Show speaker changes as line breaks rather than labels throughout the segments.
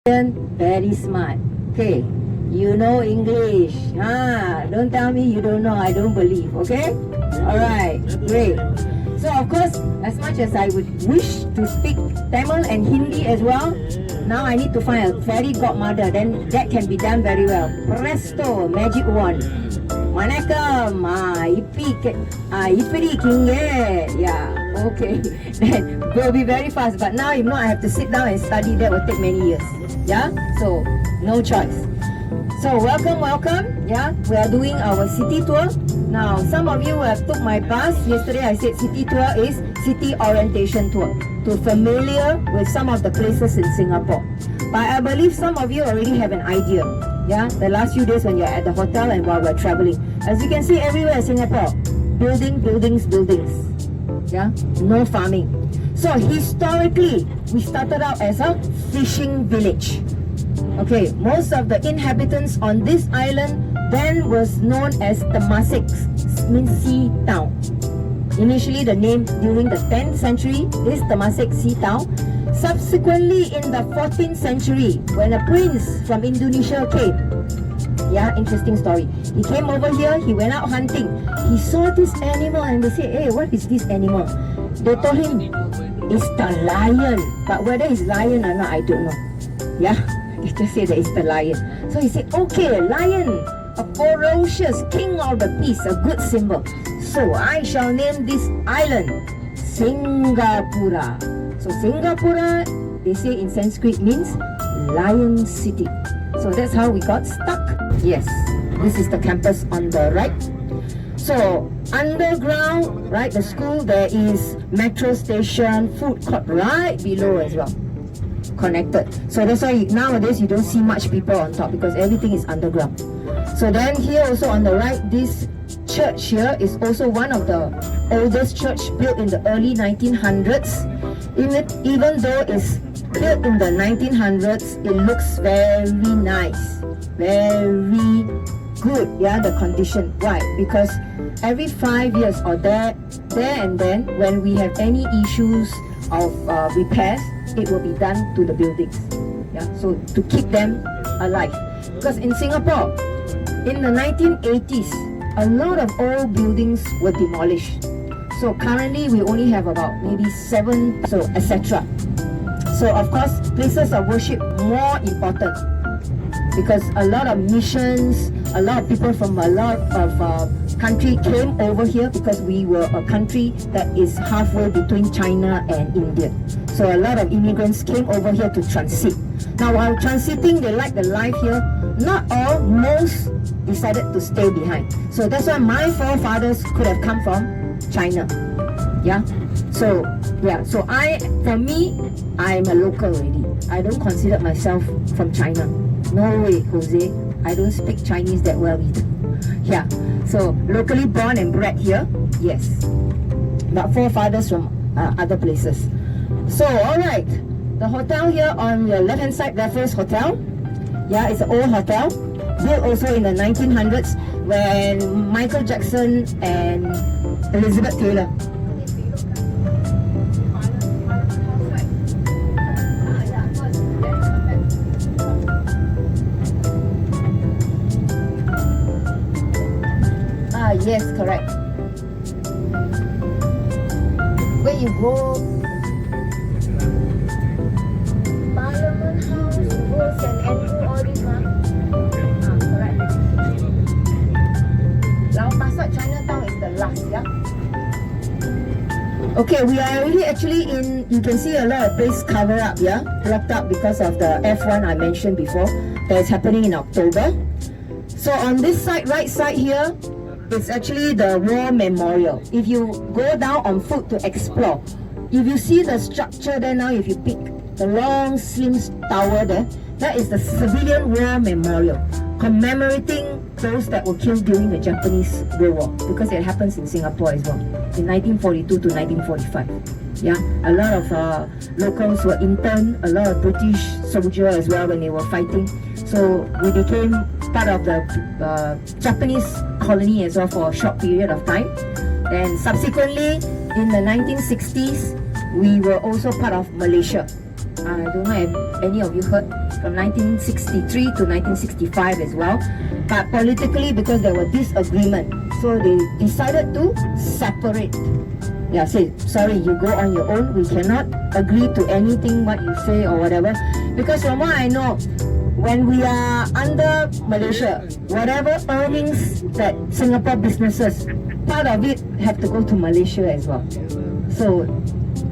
Very smart. Okay, you know English. Don't tell me you don't know. I don't believe. Okay. Alright, great. So of course, as much as I would wish to speak Tamil and Hindi as well, now I need to find a fairy godmother. Then that can be done very well. Presto, magic wand. Vanakkam, ippadi kinge. Yeah, okay. Then will be very fast. But now, if not, I have to sit down and study. That will take many years. Yeah, so no choice. So welcome. Yeah, we are doing our city tour. Now, some of you have took my bus. Yesterday I said city tour is city orientation tour, to familiar with some of the places in Singapore. But I believe some of you already have an idea. Yeah, the last few days when you're at the hotel and while we're traveling. As you can see everywhere in Singapore, buildings. Yeah, no farming. So historically, we started out as a fishing village. Okay, most of the inhabitants on this island then was known as Temasek, means sea town. Initially, the name during the 10th century is Temasek Sea Town. Subsequently, in the 14th century, when a prince from Indonesia came, yeah, interesting story. He came over here, he went out hunting. He saw this animal and they said, hey, what is this animal? They told him, it's the lion. But whether it's lion or not, I don't know. Yeah, they just say that it's the lion. So he said, okay, lion, a ferocious king of the beasts, a good symbol. So I shall name this island Singapura. So Singapura, they say in Sanskrit, means Lion City. So that's how we got stuck. Yes, this is the campus on the right. So underground, right, the school, there is metro station, food court right below as well, connected. So that's why nowadays you don't see much people on top, because everything is underground. So then here also on the right, this church here is also one of the oldest church built in the early 1900s. Even though it's built in the 1900s, it looks very nice, very good. Yeah, the condition. Why? Because every 5 years or there and then, when we have any issues of repairs, it will be done to the buildings. Yeah, so to keep them alive. Because in Singapore, in the 1980s, a lot of old buildings were demolished. So currently we only have about maybe 7, so etc. So of course, places of worship more important, because a lot of missions, a lot of people from a lot of country came over here, because we were a country that is halfway between China and India. So a lot of immigrants came over here to transit. Now while transiting, they like the life here. Not all, most decided to stay behind. So that's why my forefathers could have come from China. Yeah. So yeah. So for me, I'm a local already. I don't consider myself from China. No way, Jose. I don't speak Chinese that well either. Yeah. So locally born and bred here, yes. But forefathers from other places. So alright, the hotel here on your left hand side, Raffles Hotel. Yeah, it's an old hotel, built also in the 1900s when Michael Jackson and Elizabeth Taylor. Yes, correct. Where you go, Parliament House, you go St. Andrew, all this one. Correct. Lau Pa Sat Chinatown is the last, yeah? Okay, we are already actually in, you can see a lot of place covered up, yeah? Blocked up because of the F1 I mentioned before, that is happening in October. So on this side, right side here, it's actually the War Memorial. If you go down on foot to explore, if you see the structure there now, if you pick the long slim tower there, that is the Civilian War Memorial, commemorating those that were killed during the Japanese World War, because it happens in Singapore as well, in 1942 to 1945. Yeah, a lot of locals were interned, a lot of British soldiers as well when they were fighting. So we became part of the Japanese colony as well for a short period of time. And subsequently, in the 1960s, we were also part of Malaysia. I don't know if any of you heard from 1963 to 1965 as well. But politically, because there were disagreement, so they decided to separate. Yeah, say, sorry, you go on your own. We cannot agree to anything what you say or whatever. Because from what I know, when we are under Malaysia, whatever earnings that Singapore businesses, part of it have to go to Malaysia as well. So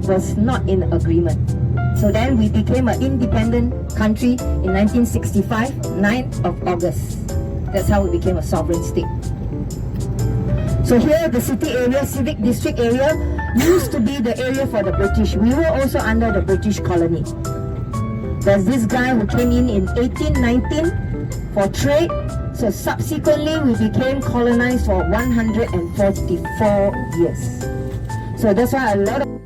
was not in agreement. So then we became an independent country in 1965, 9th of August. That's how we became a sovereign state. So here the city area, civic district area, used to be the area for the British. We were also under the British colony. There's this guy who came in 1819 for trade. So subsequently we became colonized for 144 years. So that's why a lot of